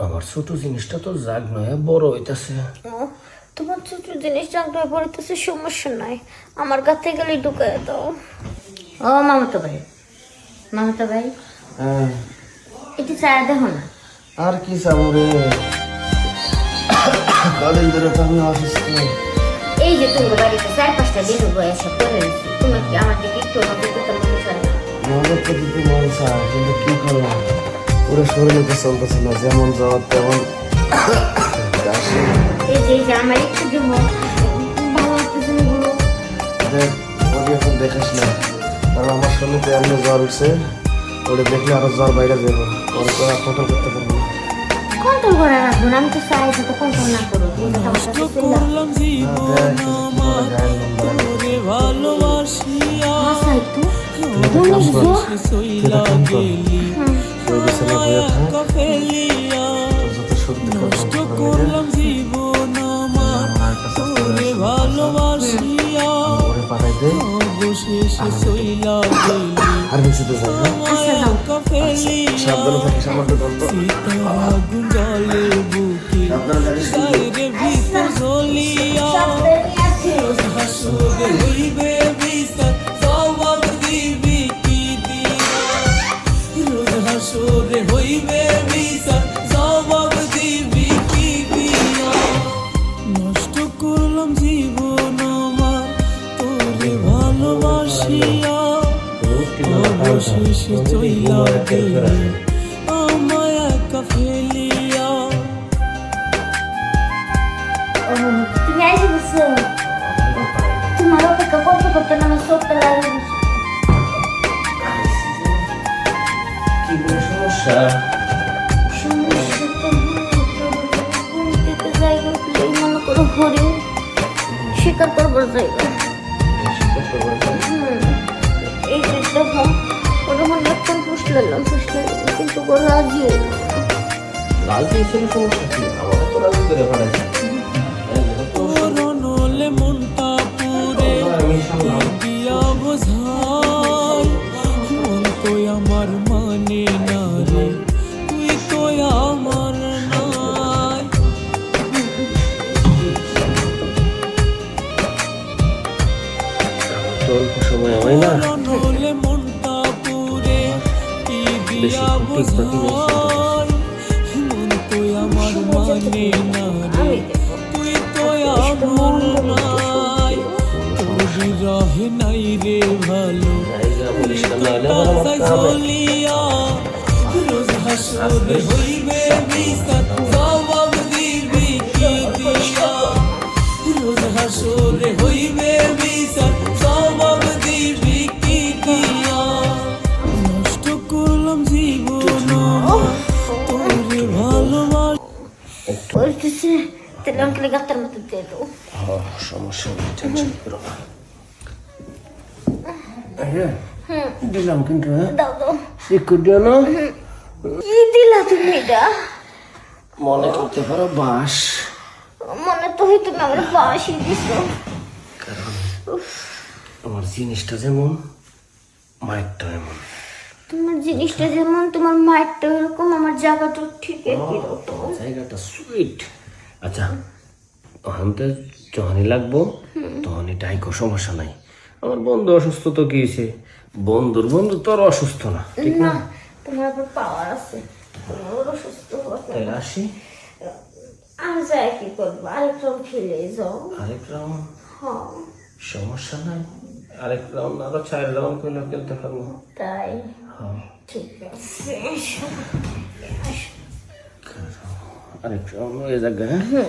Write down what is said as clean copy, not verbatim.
আমার ছোট জিনিসটা তো জাগ নয় বড় হইতাছে। তোমার ছোট জিনিস জানতে পড়তেছে, সমস্যা নাই, আমার কাছে গেলে ঢুকায় দাও। ও মামাতো ভাই, মামাতো ভাই হ্যাঁ একটু চায় দেখো না। আর কি চামড়ে কদিন ধরে তো আমি অসুস্থ। এই যে তোমার বাড়িতে 4-5টা দিন বয়সে পড়ে রয়েছি, তোমার কি আমার দিকে একটু নজর দিতে মনে চায় না? নজর তো দিতে মন চায়, কিন্তু কি করলাম, পুরো শরীরে তো চলতেছে না, যেমন জ্বর তেমন কাশি। এই যে আমার একটু দেবো, ভালো লাগতেছে না গুলো। দেখ ওকে এখন দেখাস না, কারণ আমার শরীরে এমন জ্বর উঠছে, ওটা দেখলে আরো জ্বর বাইরে যাবো, পরে তো আর কন্ট্রোল করতে পারবো না। কন্ট্রোল করে রাখবো না, আমি তো চাই যে তো কন্ট্রোল না করো। তুমি তো আমার কাছে ছিলা। হাসাই তো বলিস গো। আর বেশি তো যাই না। আচ্ছা যাও। সাবধানে থাকিস, আমার তো গল্প নষ্ট করলাম জীবন আমার তোরে ভালোবাসিয়া, অবশেষে চইলা গেলি আমায় একা ফেলিয়া। ও, তুমি আইসে বসো। তোমার অপেক্ষা করতে করতে না আমার চোখটা লাগে গেছে। কি বলে সমস্যা? সমস্যা তো ঘুম থেকে জায়গা উঠলেই মনে করো হরিণ শিকার করবার জায়গা। এই যে দেখো, ওটা মনে একটা ফুসলাম কিন্তু ও রাজি হইল না। লাল দিয়েছিল, সমস্যা কি? আমার তো রাজি করে ফেলাইছে। নলে মনটা পুরে দিয়া বোঝাই, মন তো আমার মানে না রে, তুই তো আমার নাই। তো অল্প সময় হয় না, নলে মনটা পুরে কি দিয়া বোঝাই, মন তো আমার মানে না রে, তুই তো আমার নাই। তোর রহে নাই রে ভালো চলিয়া, রোজ হাসরে হইবে বিচার, জবাব দিবি কি দিয়া, রোজ হাসরে হইবে বিচার, জবাব দিবি কি দিয়া। নষ্ট করলাম জীবন তোরে ভালোবাসা। বলতেছে তাহলে আমাকে গাতার মতো দিয়ে দাও। সমস্যা নেই, টেনশন করো না। দিলাম কিন্তু দাও দাও। একটু দিও না, কি দিলা তুমি এটা? মনে করতে পারো বাস, মনে তো হয় তুমি আমার বাসি দিছো। কারণ আমার জিনিসটা যেমন মায়েরটা এমন। তোমার জিনিসটা যেমন, তোমার মায়েরটা এরকম, আমার জায়গাটা ঠিক একই রকম। জায়গাটা সুইট। আচ্ছা তখন তো যখনই লাগবো তখনই ডাইকো, সমস্যা নাই। আমার বন্ধু অসুস্থ তো কি হয়েছে, বন্ধুর বন্ধু তো আর অসুস্থ না, ঠিক না? না, তোমার আবার পাওয়ার আছে, তোমার ওর অসুস্থ হওয়ার না। তাহলে আসি, আর যায় কি করবো, আরেক রাউন্ড খেলে যাও। আরেক রাউন্ড, হ্যাঁ সমস্যা নাই। আরেক রাউন্ড আরো 4 রাউন্ড করে খেলতে পারবো। তাই হ্যাঁ ঠিক আছে। আরেক রাউন্ড হয়ে যাবে। হ্যাঁ